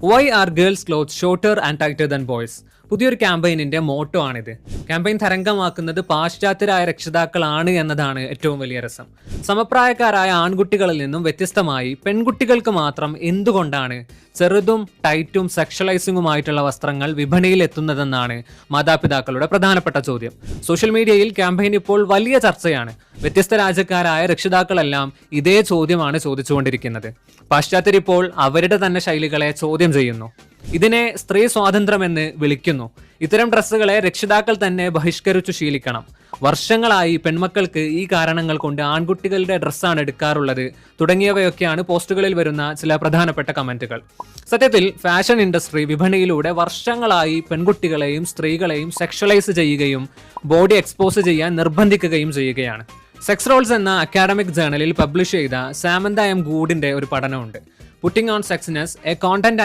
Y are girls cloth shorter and tighter than boys? പുതിയൊരു ക്യാമ്പയിനിന്റെ motto ആണിത്. Campaign തരംഗമാക്കുന്നത് പാശ്ചാത്യരായ രക്ഷിതാക്കളാണ് എന്നതാണ് ഏറ്റവും വലിയ രസം. സമപ്രായക്കാരായ ആൺകുട്ടികളിൽ നിന്നും വ്യത്യസ്തമായി പെൺകുട്ടികൾക്ക് മാത്രം എന്തുകൊണ്ടാണ് ചെറുതും ടൈറ്റും സെക്ഷലൈസിംഗുമായിട്ടുള്ള വസ്ത്രങ്ങൾ വിപണിയിൽ എത്തുന്നതെന്നാണ് മാതാപിതാക്കളുടെ പ്രധാനപ്പെട്ട ചോദ്യം. സോഷ്യൽ മീഡിയയിൽ ക്യാമ്പയിൻ ഇപ്പോൾ വലിയ ചർച്ചയാണ്. വ്യത്യസ്ത രാജ്യക്കാരായ രക്ഷിതാക്കളെല്ലാം ഇതേ ചോദ്യമാണ് ചോദിച്ചുകൊണ്ടിരിക്കുന്നത്. പാശ്ചാത്യർ ഇപ്പോൾ അവരുടെ തന്നെ ശൈലികളെ ചോദ്യം ചെയ്യുന്നു. ഇതിനെ സ്ത്രീ സ്വാതന്ത്ര്യമെന്ന് വിളിക്കുന്നു. ഇത്തരം ഡ്രസ്സുകളെ രക്ഷിതാക്കൾ തന്നെ ബഹിഷ്കരിച്ചു ശീലിക്കണം. വർഷങ്ങളായി പെൺമക്കൾക്ക് ഈ കാരണങ്ങൾ കൊണ്ട് ആൺകുട്ടികളുടെ ഡ്രസ്സാണ് എടുക്കാറുള്ളത് തുടങ്ങിയവയൊക്കെയാണ് പോസ്റ്റുകളിൽ വരുന്ന ചില പ്രധാനപ്പെട്ട കമന്റുകൾ. സത്യത്തിൽ ഫാഷൻ ഇൻഡസ്ട്രി വിപണിയിലൂടെ വർഷങ്ങളായി പെൺകുട്ടികളെയും സ്ത്രീകളെയും സെക്ഷലൈസ് ചെയ്യുകയും ബോഡി എക്സ്പോസ് ചെയ്യാൻ നിർബന്ധിക്കുകയും ചെയ്യുകയാണ്. സെക്സ് റോൾസ് എന്ന അക്കാഡമിക് ജേണലിൽ പബ്ലിഷ് ചെയ്ത സാമന്ത എം ഗൂഡിന്റെ ഒരു പഠനമുണ്ട്. Putting on sexiness a content